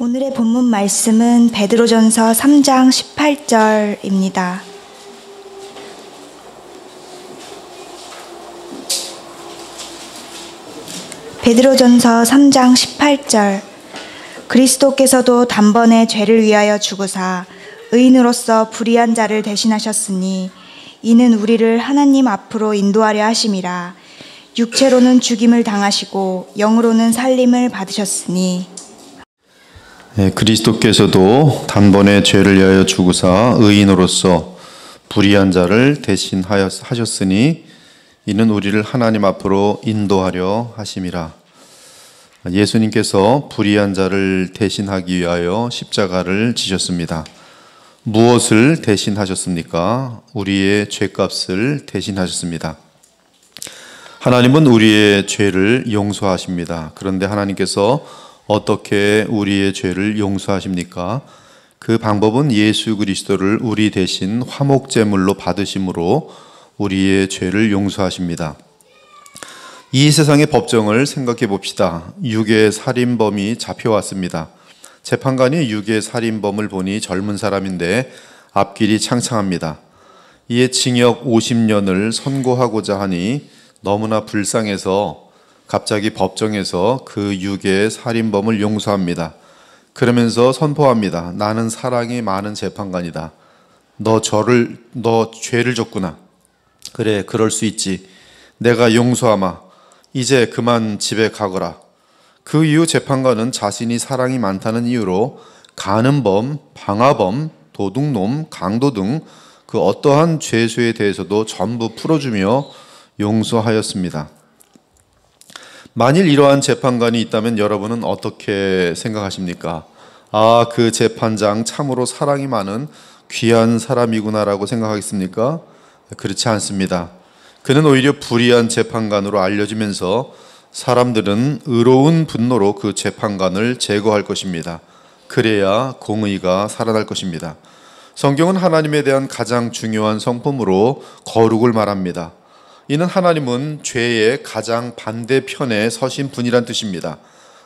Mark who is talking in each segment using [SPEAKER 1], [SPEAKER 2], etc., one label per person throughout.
[SPEAKER 1] 오늘의 본문 말씀은 베드로전서 3장 18절입니다. 베드로전서 3장 18절. 그리스도께서도 단번에 죄를 위하여 죽으사 의인으로서 불의한 자를 대신하셨으니 이는 우리를 하나님 앞으로 인도하려 하심이라. 육체로는 죽임을 당하시고 영으로는 살림을 받으셨으니.
[SPEAKER 2] 그리스도께서도 단번에 죄를 위하여 죽으사 의인으로서 불의한 자를 대신하셨으니 이는 우리를 하나님 앞으로 인도하려 하심이라. 예수님께서 불의한 자를 대신하기 위하여 십자가를 지셨습니다. 무엇을 대신하셨습니까? 우리의 죄값을 대신하셨습니다. 하나님은 우리의 죄를 용서하십니다. 그런데 하나님께서 어떻게 우리의 죄를 용서하십니까? 그 방법은 예수 그리스도를 우리 대신 화목제물로 받으심으로 우리의 죄를 용서하십니다. 이 세상의 법정을 생각해 봅시다. 유괴 살인범이 잡혀왔습니다. 재판관이 유괴 살인범을 보니 젊은 사람인데 앞길이 창창합니다. 이에 징역 50년을 선고하고자 하니 너무나 불쌍해서 갑자기 법정에서 그 유괴 살인범을 용서합니다. 그러면서 선포합니다. 나는 사랑이 많은 재판관이다. 너 죄를 졌구나. 그래, 그럴 수 있지. 내가 용서하마. 이제 그만 집에 가거라. 그 이후 재판관은 자신이 사랑이 많다는 이유로 간음범, 방화범, 도둑놈, 강도 등 그 어떠한 죄수에 대해서도 전부 풀어주며 용서하였습니다. 만일 이러한 재판관이 있다면 여러분은 어떻게 생각하십니까? 아, 그 재판장 참으로 사랑이 많은 귀한 사람이구나라고 생각하겠습니까? 그렇지 않습니다. 그는 오히려 불의한 재판관으로 알려지면서 사람들은 의로운 분노로 그 재판관을 제거할 것입니다. 그래야 공의가 살아날 것입니다. 성경은 하나님에 대한 가장 중요한 성품으로 거룩을 말합니다. 이는 하나님은 죄의 가장 반대편에 서신 분이란 뜻입니다.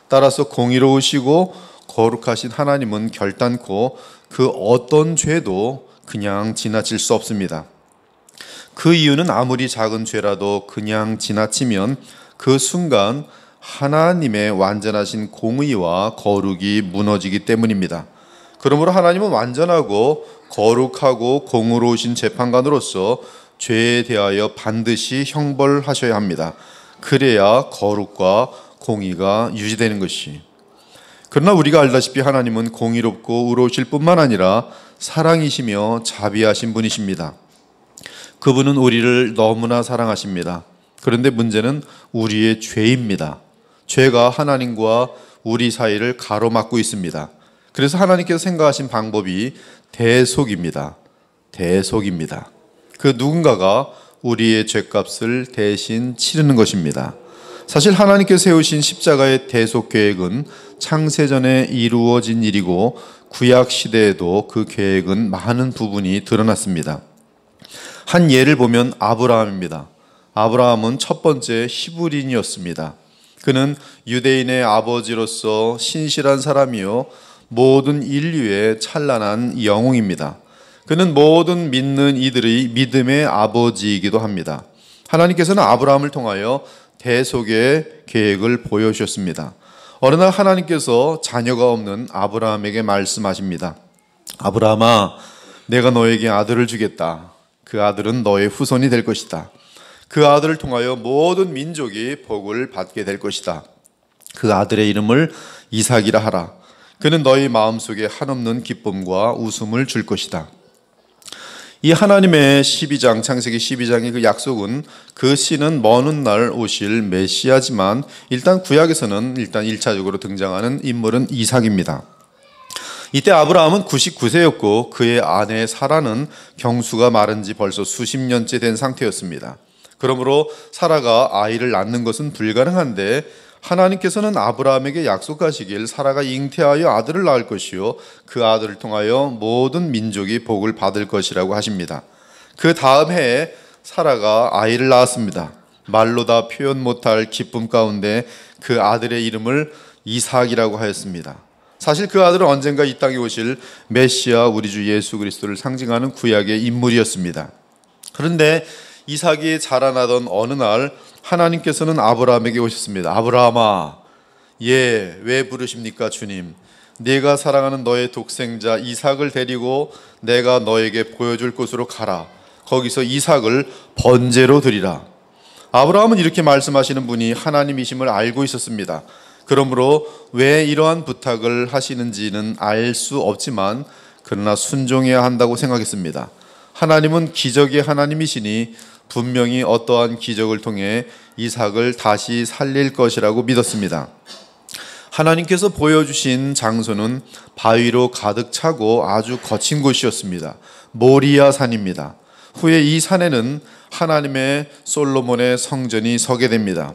[SPEAKER 2] 따라서 공의로우시고 거룩하신 하나님은 결단코 그 어떤 죄도 그냥 지나칠 수 없습니다. 그 이유는 아무리 작은 죄라도 그냥 지나치면 그 순간 하나님의 완전하신 공의와 거룩이 무너지기 때문입니다. 그러므로 하나님은 완전하고 거룩하고 공의로우신 재판관으로서 죄에 대하여 반드시 형벌하셔야 합니다. 그래야 거룩과 공의가 유지되는 것이. 그러나 우리가 알다시피 하나님은 공의롭고 의로우실 뿐만 아니라 사랑이시며 자비하신 분이십니다. 그분은 우리를 너무나 사랑하십니다. 그런데 문제는 우리의 죄입니다. 죄가 하나님과 우리 사이를 가로막고 있습니다. 그래서 하나님께서 생각하신 방법이 대속입니다. 대속입니다. 그 누군가가 우리의 죄값을 대신 치르는 것입니다. 사실 하나님께서 세우신 십자가의 대속 계획은 창세전에 이루어진 일이고 구약 시대에도 그 계획은 많은 부분이 드러났습니다. 한 예를 보면 아브라함입니다. 아브라함은 첫 번째 히브리인이었습니다. 그는 유대인의 아버지로서 신실한 사람이요 모든 인류의 찬란한 영웅입니다. 그는 모든 믿는 이들의 믿음의 아버지이기도 합니다. 하나님께서는 아브라함을 통하여 대속의 계획을 보여주셨습니다. 어느 날 하나님께서 자녀가 없는 아브라함에게 말씀하십니다. 아브라함아, 내가 너에게 아들을 주겠다. 그 아들은 너의 후손이 될 것이다. 그 아들을 통하여 모든 민족이 복을 받게 될 것이다. 그 아들의 이름을 이삭이라 하라. 그는 너희 마음속에 한없는 기쁨과 웃음을 줄 것이다. 이 하나님의 12장, 창세기 12장의 그 약속은 그 씨는 먼 훗날 오실 메시아지만 일단 구약에서는 1차적으로 등장하는 인물은 이삭입니다. 이때 아브라함은 99세였고 그의 아내 사라는 경수가 마른 지 벌써 수십 년째 된 상태였습니다. 그러므로 사라가 아이를 낳는 것은 불가능한데 하나님께서는 아브라함에게 약속하시길 사라가 잉태하여 아들을 낳을 것이요 그 아들을 통하여 모든 민족이 복을 받을 것이라고 하십니다. 그 다음 해에 사라가 아이를 낳았습니다. 말로 다 표현 못할 기쁨 가운데 그 아들의 이름을 이삭이라고 하였습니다. 사실 그 아들은 언젠가 이 땅에 오실 메시아 우리 주 예수 그리스도를 상징하는 구약의 인물이었습니다. 그런데 이삭이 자라나던 어느 날 하나님께서는 아브라함에게 오셨습니다. 아브라함아, 왜 부르십니까 주님? 네가 사랑하는 너의 독생자 이삭을 데리고 내가 너에게 보여줄 곳으로 가라. 거기서 이삭을 번제로 드리라. 아브라함은 이렇게 말씀하시는 분이 하나님이심을 알고 있었습니다. 그러므로 왜 이러한 부탁을 하시는지는 알 수 없지만 그러나 순종해야 한다고 생각했습니다. 하나님은 기적의 하나님이시니 분명히 어떠한 기적을 통해 이삭을 다시 살릴 것이라고 믿었습니다. 하나님께서 보여주신 장소는 바위로 가득 차고 아주 거친 곳이었습니다. 모리아 산입니다. 후에 이 산에는 하나님의 솔로몬의 성전이 서게 됩니다.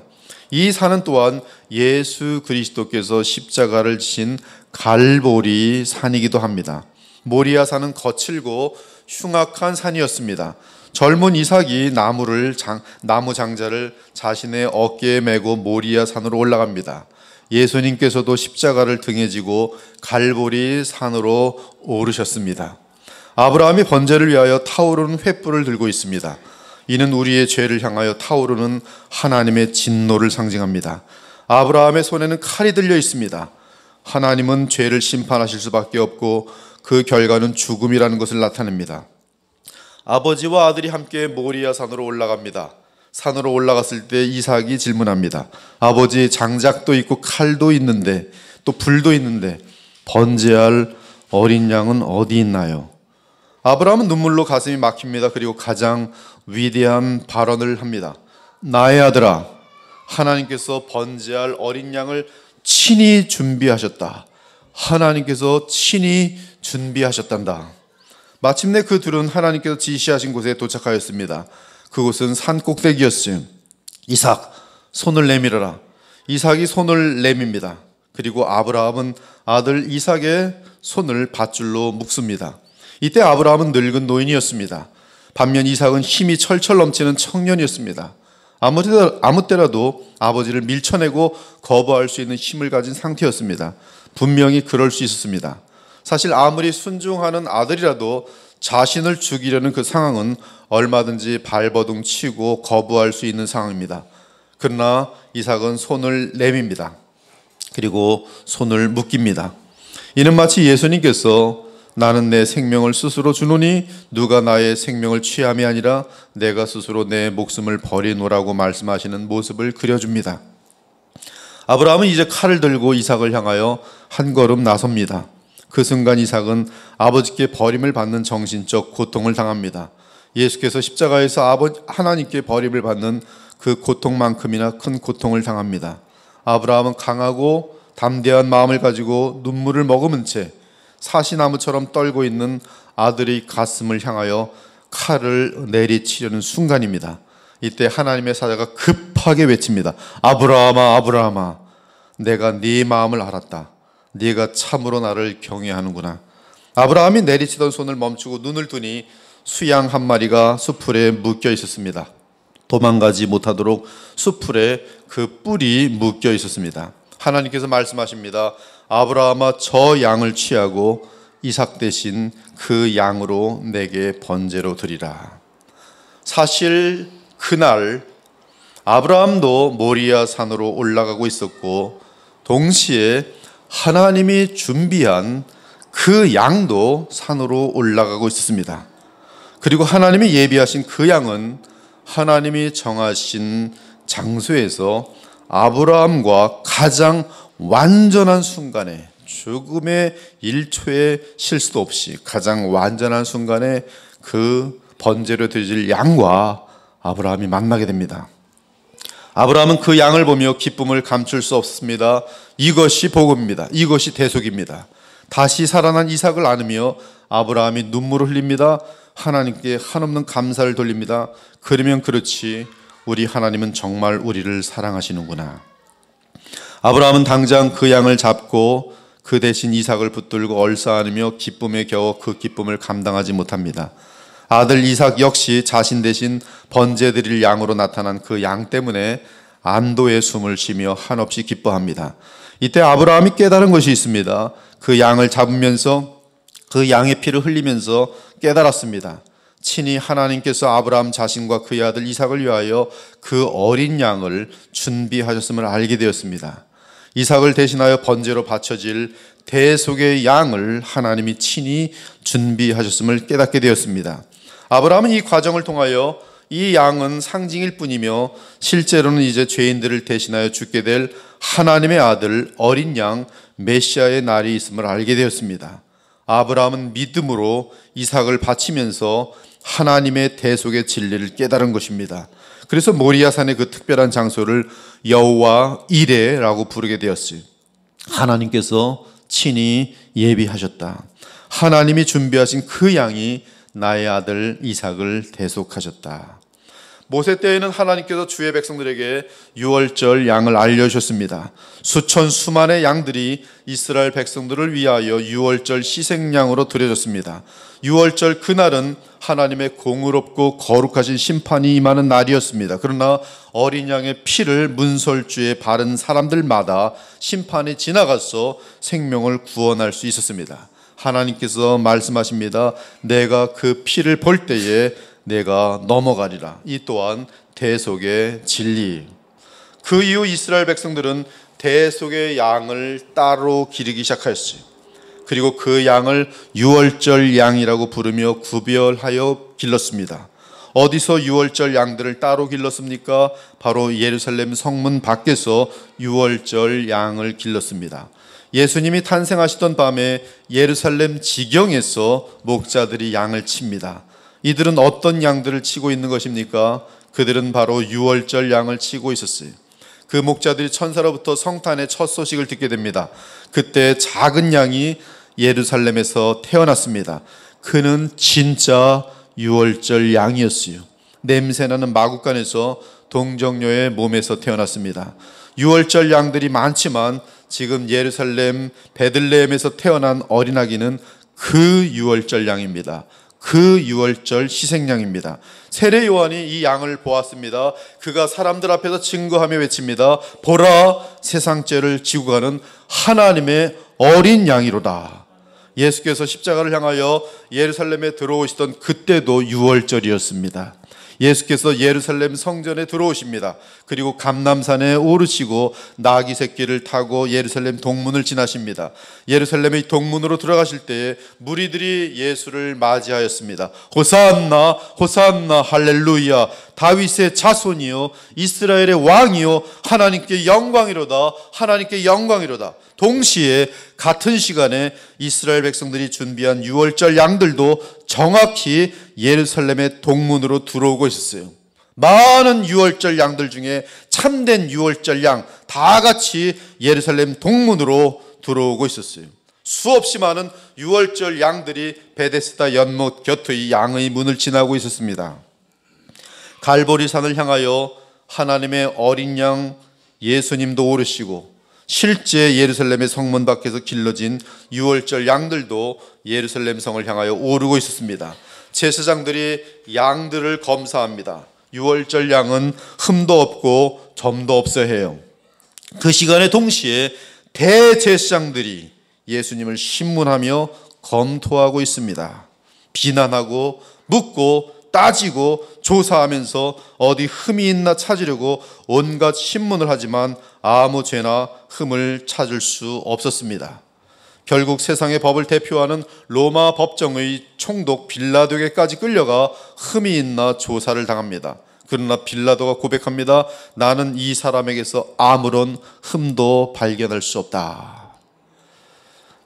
[SPEAKER 2] 이 산은 또한 예수 그리스도께서 십자가를 지신 갈보리 산이기도 합니다. 모리아 산은 거칠고 흉악한 산이었습니다. 젊은 이삭이 나무 장자를 자신의 어깨에 메고 모리아 산으로 올라갑니다. 예수님께서도 십자가를 등에 지고 갈보리 산으로 오르셨습니다. 아브라함이 번제를 위하여 타오르는 횃불을 들고 있습니다. 이는 우리의 죄를 향하여 타오르는 하나님의 진노를 상징합니다. 아브라함의 손에는 칼이 들려 있습니다. 하나님은 죄를 심판하실 수밖에 없고 그 결과는 죽음이라는 것을 나타냅니다. 아버지와 아들이 함께 모리아 산으로 올라갑니다. 산으로 올라갔을 때 이삭이 질문합니다. 아버지, 장작도 있고 칼도 있는데 또 불도 있는데 번제할 어린 양은 어디 있나요? 아브라함은 눈물로 가슴이 막힙니다. 그리고 가장 위대한 발언을 합니다. 나의 아들아, 하나님께서 번제할 어린 양을 친히 준비하셨다. 하나님께서 친히 준비하셨단다. 마침내 그 둘은 하나님께서 지시하신 곳에 도착하였습니다. 그곳은 산 꼭대기였어요. 이삭, 손을 내밀어라. 이삭이 손을 내밉니다. 그리고 아브라함은 아들 이삭의 손을 밧줄로 묶습니다. 이때 아브라함은 늙은 노인이었습니다. 반면 이삭은 힘이 철철 넘치는 청년이었습니다. 아무 때라도 아버지를 밀쳐내고 거부할 수 있는 힘을 가진 상태였습니다. 분명히 그럴 수 있었습니다. 사실 아무리 순종하는 아들이라도 자신을 죽이려는 그 상황은 얼마든지 발버둥 치고 거부할 수 있는 상황입니다. 그러나 이삭은 손을 내밉니다. 그리고 손을 묶입니다. 이는 마치 예수님께서 나는 내 생명을 스스로 주노니 누가 나의 생명을 취함이 아니라 내가 스스로 내 목숨을 버리노라고 말씀하시는 모습을 그려줍니다. 아브라함은 이제 칼을 들고 이삭을 향하여 한 걸음 나섭니다. 그 순간 이삭은 아버지께 버림을 받는 정신적 고통을 당합니다. 예수께서 십자가에서 하나님께 버림을 받는 그 고통만큼이나 큰 고통을 당합니다. 아브라함은 강하고 담대한 마음을 가지고 눈물을 머금은 채 사시나무처럼 떨고 있는 아들의 가슴을 향하여 칼을 내리치려는 순간입니다. 이때 하나님의 사자가 급하게 외칩니다. 아브라함아, 아브라함아, 내가 네 마음을 알았다. 네가 참으로 나를 경외하는구나. 아브라함이 내리치던 손을 멈추고 눈을 뜨니 수양 한 마리가 숯불에 묶여 있었습니다. 도망가지 못하도록 숯불에 그 뿔이 묶여 있었습니다. 하나님께서 말씀하십니다. 아브라함아, 저 양을 취하고 이삭 대신 그 양으로 내게 번제로 드리라. 사실 그날 아브라함도 모리아 산으로 올라가고 있었고 동시에 하나님이 준비한 그 양도 산으로 올라가고 있었습니다. 그리고 하나님이 예비하신 그 양은 하나님이 정하신 장소에서 아브라함과 가장 완전한 순간에, 죽음의 1초의 실수도 없이 가장 완전한 순간에 그 번제로 드릴 양과 아브라함이 만나게 됩니다. 아브라함은 그 양을 보며 기쁨을 감출 수 없습니다. 이것이 복음입니다. 이것이 대속입니다. 다시 살아난 이삭을 안으며 아브라함이 눈물을 흘립니다. 하나님께 한없는 감사를 돌립니다. 그러면 그렇지, 우리 하나님은 정말 우리를 사랑하시는구나. 아브라함은 당장 그 양을 잡고 그 대신 이삭을 붙들고 얼싸안으며 기쁨에 겨워 그 기쁨을 감당하지 못합니다. 아들 이삭 역시 자신 대신 번제 드릴 양으로 나타난 그 양 때문에 안도의 숨을 쉬며 한없이 기뻐합니다. 이때 아브라함이 깨달은 것이 있습니다. 그 양을 잡으면서 그 양의 피를 흘리면서 깨달았습니다. 친히 하나님께서 아브라함 자신과 그의 아들 이삭을 위하여 그 어린 양을 준비하셨음을 알게 되었습니다. 이삭을 대신하여 번제로 바쳐질 대속의 양을 하나님이 친히 준비하셨음을 깨닫게 되었습니다. 아브라함은 이 과정을 통하여 이 양은 상징일 뿐이며 실제로는 이제 죄인들을 대신하여 죽게 될 하나님의 아들 어린 양 메시아의 날이 있음을 알게 되었습니다. 아브라함은 믿음으로 이삭을 바치면서 하나님의 대속의 진리를 깨달은 것입니다. 그래서 모리아산의 그 특별한 장소를 여호와 이레라고 부르게 되었어요. 하나님께서 친히 예비하셨다. 하나님이 준비하신 그 양이 나의 아들 이삭을 대속하셨다. 모세 때에는 하나님께서 주의 백성들에게 유월절 양을 알려주셨습니다. 수천 수만의 양들이 이스라엘 백성들을 위하여 유월절 희생양으로 드려졌습니다. 유월절 그날은 하나님의 공의롭고 거룩하신 심판이 임하는 날이었습니다. 그러나 어린 양의 피를 문설주에 바른 사람들마다 심판이 지나가서 생명을 구원할 수 있었습니다. 하나님께서 말씀하십니다. 내가 그 피를 볼 때에 내가 넘어가리라. 이 또한 대속의 진리. 그 이후 이스라엘 백성들은 대속의 양을 따로 기르기 시작하였어요. 그리고 그 양을 유월절 양이라고 부르며 구별하여 길렀습니다. 어디서 유월절 양들을 따로 길렀습니까? 바로 예루살렘 성문 밖에서 유월절 양을 길렀습니다. 예수님이 탄생하시던 밤에 예루살렘 지경에서 목자들이 양을 칩니다. 이들은 어떤 양들을 치고 있는 것입니까? 그들은 바로 유월절 양을 치고 있었어요. 그 목자들이 천사로부터 성탄의 첫 소식을 듣게 됩니다. 그때 작은 양이 예루살렘에서 태어났습니다. 그는 진짜 유월절 양이었어요. 냄새나는 마구간에서 동정녀의 몸에서 태어났습니다. 유월절 양들이 많지만 지금 예루살렘 베들레헴에서 태어난 어린아기는 그 유월절 양입니다. 그 유월절 희생양입니다. 세례 요한이 이 양을 보았습니다. 그가 사람들 앞에서 증거하며 외칩니다. 보라, 세상 죄를 지고 가는 하나님의 어린 양이로다. 예수께서 십자가를 향하여 예루살렘에 들어오시던 그때도 유월절이었습니다. 예수께서 예루살렘 성전에 들어오십니다. 그리고 감람산에 오르시고 나귀 새끼를 타고 예루살렘 동문을 지나십니다. 예루살렘의 동문으로 들어가실 때에 무리들이 예수를 맞이하였습니다. 호산나 호산나 할렐루야, 다윗의 자손이요 이스라엘의 왕이요 하나님께 영광이로다, 하나님께 영광이로다. 동시에 같은 시간에 이스라엘 백성들이 준비한 유월절 양들도 정확히 예루살렘의 동문으로 들어오고 있었어요. 많은 유월절 양들 중에 참된 유월절 양 다 같이 예루살렘 동문으로 들어오고 있었어요. 수없이 많은 유월절 양들이 베데스다 연못 곁의 양의 문을 지나고 있었습니다. 갈보리산을 향하여 하나님의 어린 양 예수님도 오르시고 실제 예루살렘의 성문 밖에서 길러진 유월절 양들도 예루살렘 성을 향하여 오르고 있었습니다. 제사장들이 양들을 검사합니다. 유월절 양은 흠도 없고 점도 없어 해요. 그 시간에 동시에 대제사장들이 예수님을 신문하며 검토하고 있습니다. 비난하고 묻고 따지고 조사하면서 어디 흠이 있나 찾으려고 온갖 신문을 하지만 아무 죄나 흠을 찾을 수 없었습니다. 결국 세상의 법을 대표하는 로마 법정의 총독 빌라도에게까지 끌려가 흠이 있나 조사를 당합니다. 그러나 빌라도가 고백합니다. 나는 이 사람에게서 아무런 흠도 발견할 수 없다.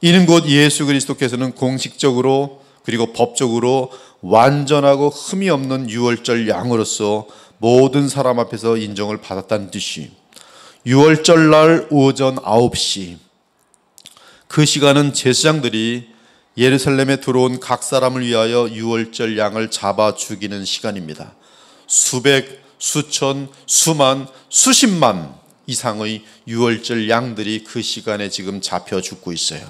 [SPEAKER 2] 이는 곧 예수 그리스도께서는 공식적으로 그리고 법적으로 완전하고 흠이 없는 유월절 양으로서 모든 사람 앞에서 인정을 받았다는 뜻이, 유월절 날 오전 9시 그 시간은 제사장들이 예루살렘에 들어온 각 사람을 위하여 유월절 양을 잡아 죽이는 시간입니다. 수백, 수천, 수만, 수십만 이상의 유월절 양들이 그 시간에 지금 잡혀 죽고 있어요.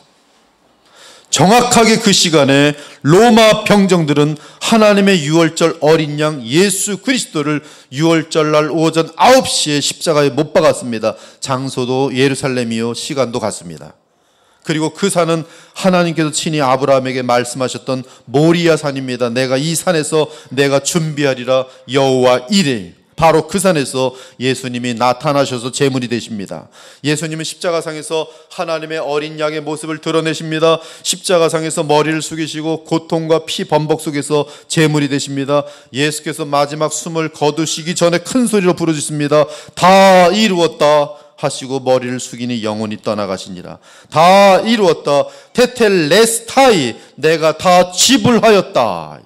[SPEAKER 2] 정확하게 그 시간에 로마 병정들은 하나님의 유월절 어린 양 예수 그리스도를 유월절 날 오전 9시에 십자가에 못 박았습니다. 장소도 예루살렘이요, 시간도 같습니다. 그리고 그 산은 하나님께서 친히 아브라함에게 말씀하셨던 모리아 산입니다. 내가 이 산에서 내가 준비하리라 여호와 이레. 바로 그 산에서 예수님이 나타나셔서 제물이 되십니다. 예수님은 십자가상에서 하나님의 어린 양의 모습을 드러내십니다. 십자가상에서 머리를 숙이시고 고통과 피 범벅 속에서 제물이 되십니다. 예수께서 마지막 숨을 거두시기 전에 큰 소리로 부르짖습니다. 다 이루었다 하시고 머리를 숙이니 영혼이 떠나가시니라. 다 이루었다. 테텔레스타이, 내가 다 지불하였다.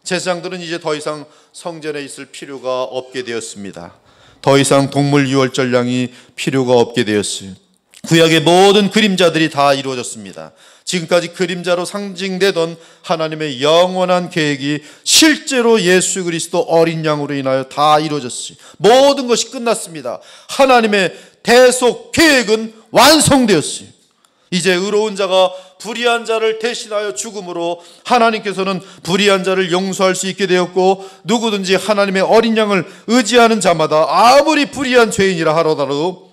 [SPEAKER 2] 제사장들은 이제 더 이상 성전에 있을 필요가 없게 되었습니다. 더 이상 동물 유월절 양이 필요가 없게 되었어요. 구약의 모든 그림자들이 다 이루어졌습니다. 지금까지 그림자로 상징되던 하나님의 영원한 계획이 실제로 예수 그리스도 어린 양으로 인하여 다 이루어졌어요. 모든 것이 끝났습니다. 하나님의 대속 계획은 완성되었어요. 이제 의로운 자가 불의한 자를 대신하여 죽음으로 하나님께서는 불의한 자를 용서할 수 있게 되었고, 누구든지 하나님의 어린 양을 의지하는 자마다 아무리 불의한 죄인이라 하더라도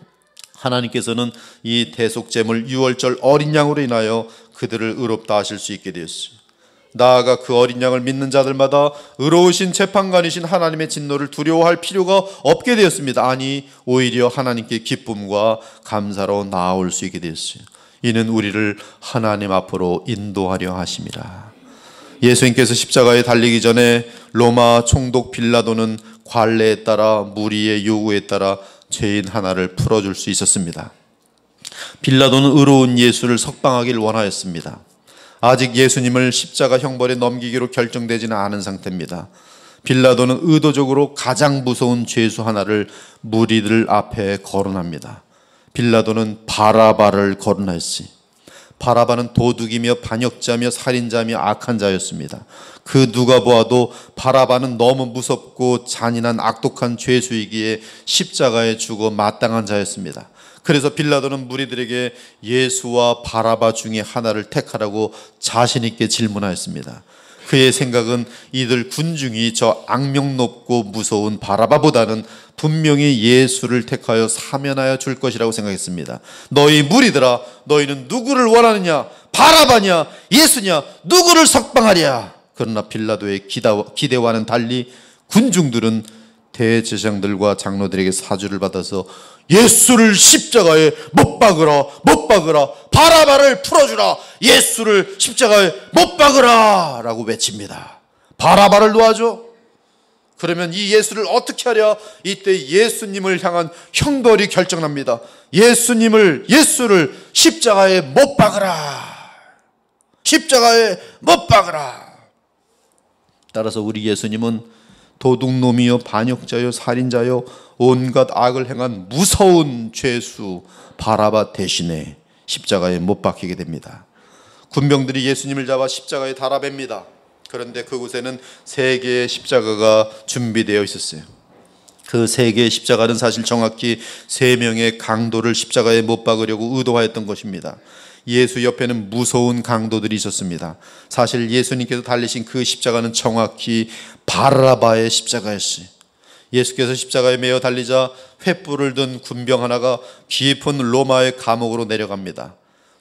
[SPEAKER 2] 하나님께서는 이 대속제물 유월절 어린 양으로 인하여 그들을 의롭다 하실 수 있게 되었어요. 나아가 그 어린 양을 믿는 자들마다 의로우신 재판관이신 하나님의 진노를 두려워할 필요가 없게 되었습니다. 아니, 오히려 하나님께 기쁨과 감사로 나아올 수 있게 되었어요. 이는 우리를 하나님 앞으로 인도하려 하심이라. 예수님께서 십자가에 달리기 전에 로마 총독 빌라도는 관례에 따라 무리의 요구에 따라 죄인 하나를 풀어줄 수 있었습니다. 빌라도는 의로운 예수를 석방하길 원하였습니다. 아직 예수님을 십자가 형벌에 넘기기로 결정되지는 않은 상태입니다. 빌라도는 의도적으로 가장 무서운 죄수 하나를 무리들 앞에 거론합니다. 빌라도는 바라바를 거론하였으니, 바라바는 도둑이며 반역자며 살인자며 악한 자였습니다. 그 누가 보아도 바라바는 너무 무섭고 잔인한 악독한 죄수이기에 십자가에 죽어 마땅한 자였습니다. 그래서 빌라도는 무리들에게 예수와 바라바 중에 하나를 택하라고 자신 있게 질문하였습니다. 그의 생각은 이들 군중이 저 악명 높고 무서운 바라바보다는 분명히 예수를 택하여 사면하여 줄 것이라고 생각했습니다. 너희 무리들아, 너희는 누구를 원하느냐? 바라바냐? 예수냐? 누구를 석방하랴? 그러나 빌라도의 기대와는 달리 군중들은 대제사장들과 장로들에게 사주를 받아서 예수를 십자가에 못 박으라, 못 박으라, 바라바를 풀어주라, 예수를 십자가에 못 박으라 라고 외칩니다. 바라바를 놓아줘? 그러면 이 예수를 어떻게 하랴? 이때 예수님을 향한 형벌이 결정납니다. 예수를 십자가에 못 박으라, 십자가에 못 박으라. 따라서 우리 예수님은 도둑놈이요, 반역자요, 살인자요, 온갖 악을 행한 무서운 죄수 바라바 대신에 십자가에 못 박히게 됩니다. 군병들이 예수님을 잡아 십자가에 달아댑니다. 그런데 그곳에는 3개의 십자가가 준비되어 있었어요. 그 3개의 십자가는 사실 정확히 3명의 강도를 십자가에 못 박으려고 의도하였던 것입니다. 예수 옆에는 무서운 강도들이 있었습니다. 사실 예수님께서 달리신 그 십자가는 정확히 바라바의 십자가였어요. 예수께서 십자가에 매어 달리자 횃불을 든 군병 하나가 깊은 로마의 감옥으로 내려갑니다.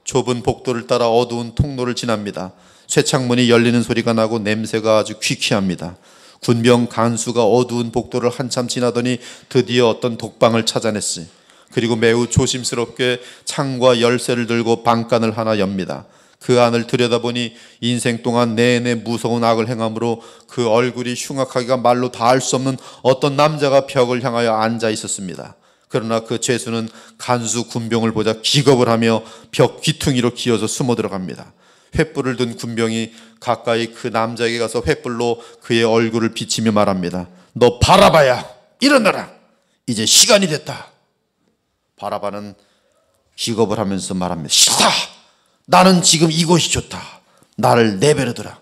[SPEAKER 2] 좁은 복도를 따라 어두운 통로를 지납니다. 쇠창문이 열리는 소리가 나고 냄새가 아주 귀쾌합니다. 군병 간수가 어두운 복도를 한참 지나더니 드디어 어떤 독방을 찾아냈어요. 그리고 매우 조심스럽게 창과 열쇠를 들고 방간을 하나 엽니다. 그 안을 들여다보니 인생 동안 내내 무서운 악을 행함으로 그 얼굴이 흉악하기가 말로 다 할 수 없는 어떤 남자가 벽을 향하여 앉아 있었습니다. 그러나 그 죄수는 간수 군병을 보자 기겁을 하며 벽 귀퉁이로 기어서 숨어 들어갑니다. 횃불을 든 군병이 가까이 그 남자에게 가서 횃불로 그의 얼굴을 비치며 말합니다. 너 바라바야, 일어나라. 이제 시간이 됐다. 바라바는 기겁을 하면서 말합니다. 싫다. 나는 지금 이곳이 좋다. 나를 내버려두라.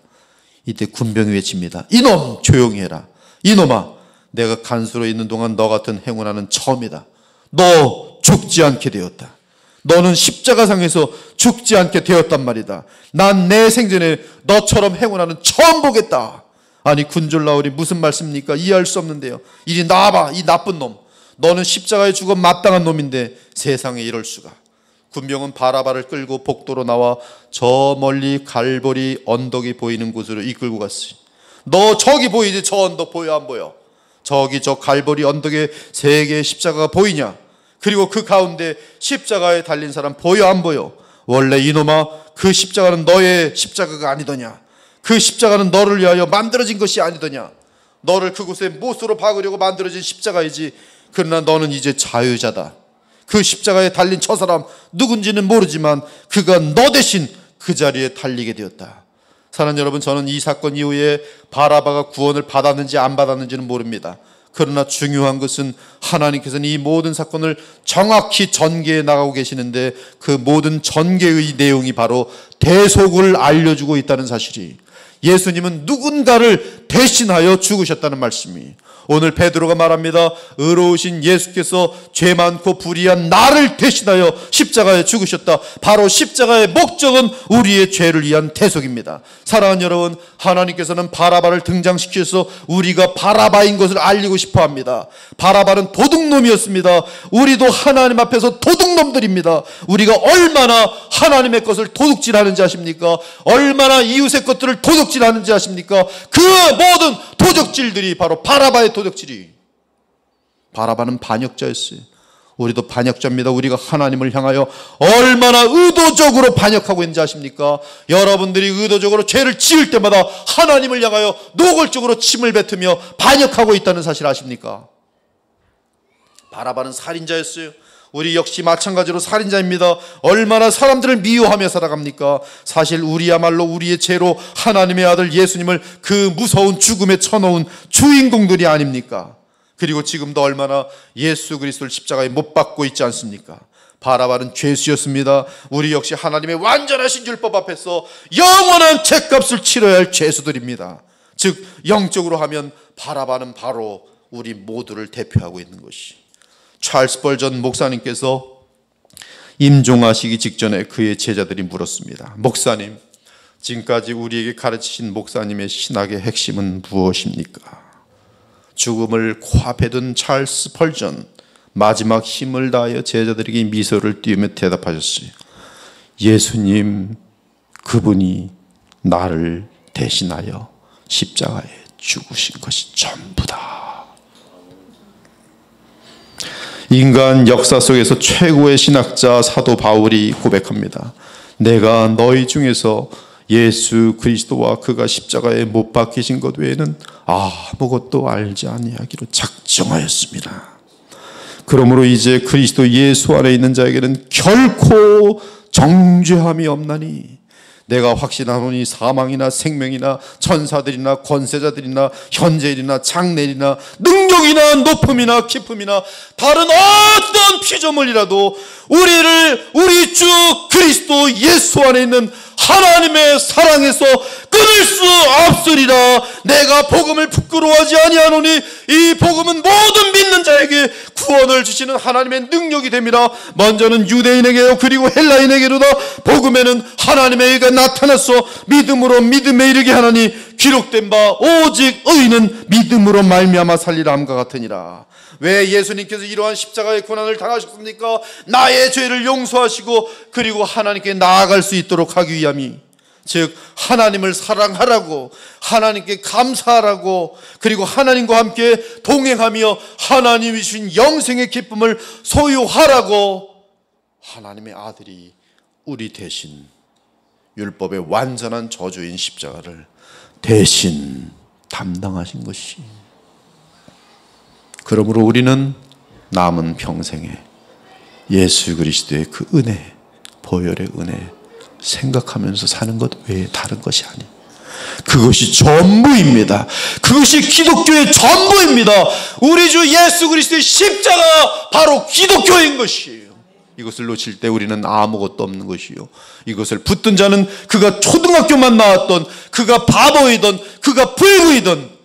[SPEAKER 2] 이때 군병이 외칩니다. 이놈 조용히 해라. 이놈아, 내가 간수로 있는 동안 너 같은 행운하는 처음이다. 너 죽지 않게 되었다. 너는 십자가상에서 죽지 않게 되었단 말이다. 난 내 생전에 너처럼 행운하는 처음 보겠다. 아니 군졸라울이 무슨 말씀입니까? 이해할 수 없는데요. 이리 나와봐, 이 나쁜 놈. 너는 십자가에 죽어 마땅한 놈인데 세상에 이럴 수가. 군병은 바라바를 끌고 복도로 나와 저 멀리 갈보리 언덕이 보이는 곳으로 이끌고 갔어요. 너 저기 보이지? 저 언덕 보여 안 보여? 저기 저 갈보리 언덕에 3개의 십자가가 보이냐? 그리고 그 가운데 십자가에 달린 사람 보여 안 보여? 원래 이놈아, 그 십자가는 너의 십자가가 아니더냐? 그 십자가는 너를 위하여 만들어진 것이 아니더냐? 너를 그곳에 못으로 박으려고 만들어진 십자가이지. 그러나 너는 이제 자유자다. 그 십자가에 달린 저 사람 누군지는 모르지만 그가 너 대신 그 자리에 달리게 되었다. 사랑하는 여러분, 저는 이 사건 이후에 바라바가 구원을 받았는지 안 받았는지는 모릅니다. 그러나 중요한 것은 하나님께서는 이 모든 사건을 정확히 전개해 나가고 계시는데 그 모든 전개의 내용이 바로 대속을 알려주고 있다는 사실이, 예수님은 누군가를 대신하여 죽으셨다는 말씀이, 오늘 베드로가 말합니다. 의로우신 예수께서 죄 많고 불의한 나를 대신하여 십자가에 죽으셨다. 바로 십자가의 목적은 우리의 죄를 위한 대속입니다. 사랑하는 여러분, 하나님께서는 바라바를 등장시켜서 우리가 바라바인 것을 알리고 싶어 합니다. 바라바는 도둑놈이었습니다. 우리도 하나님 앞에서 도둑놈들입니다. 우리가 얼마나 하나님의 것을 도둑질하는지 아십니까? 얼마나 이웃의 것들을 도둑질하는지 아십니까? 그 모든 도적질들이 바로 바라바의 도적질이. 바라바는 반역자였어요. 우리도 반역자입니다. 우리가 하나님을 향하여 얼마나 의도적으로 반역하고 있는지 아십니까? 여러분들이 의도적으로 죄를 지을 때마다 하나님을 향하여 노골적으로 침을 뱉으며 반역하고 있다는 사실 아십니까? 바라바는 살인자였어요. 우리 역시 마찬가지로 살인자입니다. 얼마나 사람들을 미워하며 살아갑니까? 사실 우리야말로 우리의 죄로 하나님의 아들 예수님을 그 무서운 죽음에 쳐놓은 주인공들이 아닙니까? 그리고 지금도 얼마나 예수 그리스도를 십자가에 못 박고 있지 않습니까? 바라바는 죄수였습니다. 우리 역시 하나님의 완전하신 율법 앞에서 영원한 죄값을 치러야 할 죄수들입니다. 즉 영적으로 하면 바라바는 바로 우리 모두를 대표하고 있는 것이. 찰스 벌전 목사님께서 임종하시기 직전에 그의 제자들이 물었습니다. 목사님, 지금까지 우리에게 가르치신 목사님의 신학의 핵심은 무엇입니까? 죽음을 코앞에 둔 찰스 벌전, 마지막 힘을 다하여 제자들에게 미소를 띄우며 대답하셨어요. 예수님, 그분이 나를 대신하여 십자가에 죽으신 것이 전부다. 인간 역사 속에서 최고의 신학자 사도 바울이 고백합니다. 내가 너희 중에서 예수 그리스도와 그가 십자가에 못 박히신 것 외에는 아무것도 알지 아니하기로 작정하였습니다. 그러므로 이제 그리스도 예수 안에 있는 자에게는 결코 정죄함이 없나니 내가 확신하노니 사망이나 생명이나 천사들이나 권세자들이나 현재일이나 장래일이나 능력이나 높음이나 깊음이나 다른 어떤 피조물이라도 우리 주 그리스도 예수 안에 있는 하나님의 사랑에서 끊을 수 없으리라. 내가 복음을 부끄러워하지 아니하노니 이 복음은 모든 믿는 자에게 구원을 주시는 하나님의 능력이 됩니다. 먼저는 유대인에게요 그리고 헬라인에게로다. 복음에는 하나님의 의가 나타나서 믿음으로 믿음에 이르게 하나니 기록된 바 오직 의인은 믿음으로 말미암아 살리라 함과 같으니라. 왜 예수님께서 이러한 십자가의 고난을 당하셨습니까? 나의 죄를 용서하시고 그리고 하나님께 나아갈 수 있도록 하기 위함이, 즉 하나님을 사랑하라고, 하나님께 감사하라고, 그리고 하나님과 함께 동행하며 하나님이 주신 영생의 기쁨을 소유하라고 하나님의 아들이 우리 대신 율법의 완전한 저주인 십자가를 대신 담당하신 것이. 그러므로 우리는 남은 평생에 예수 그리스도의 그 은혜, 보혈의 은혜 생각하면서 사는 것 외에 다른 것이 아니, 그것이 전부입니다. 그것이 기독교의 전부입니다. 우리 주 예수 그리스도의 십자가 바로 기독교인 것이에요. 이것을 놓칠 때 우리는 아무것도 없는 것이요, 이것을 붙든 자는 그가 초등학교만 나왔던, 그가 바보이던, 그가 불구이던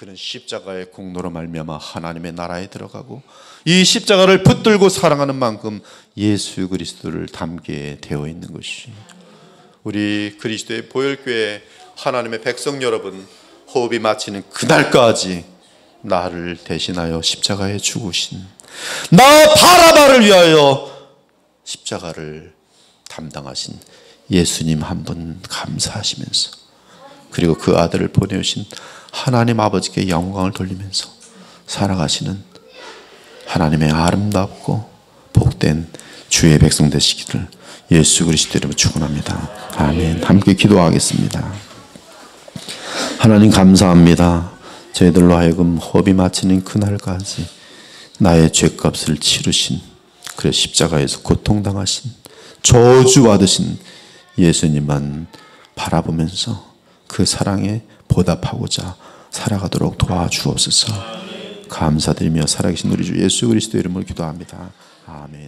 [SPEAKER 2] 그는 십자가의 공로로 말미암아 하나님의 나라에 들어가고 이 십자가를 붙들고 사랑하는 만큼 예수 그리스도를 닮게 되어 있는 것이 우리 그리스도의 보혈교회 하나님의 백성 여러분 호흡이 마치는 그날까지 나를 대신하여 십자가에 죽으신 나 바라바를 위하여 십자가를 담당하신 예수님 한 분 감사하시면서 그리고 그 아들을 보내오신 하나님 아버지께 영광을 돌리면서 살아가시는 하나님의 아름답고 복된 주의 백성 되시기를 예수 그리스도 이름으로 축원합니다. 아멘. 함께 기도하겠습니다. 하나님 감사합니다. 저희들로 하여금 호흡이 마치는 그날까지 나의 죄값을 치르신 그래 십자가에서 고통당하신 저주받으신 예수님만 바라보면서 그 사랑에 보답하고자 살아가도록 도와주옵소서. 감사드리며 살아계신 우리 주 예수 그리스도 이름으로 기도합니다. 아멘.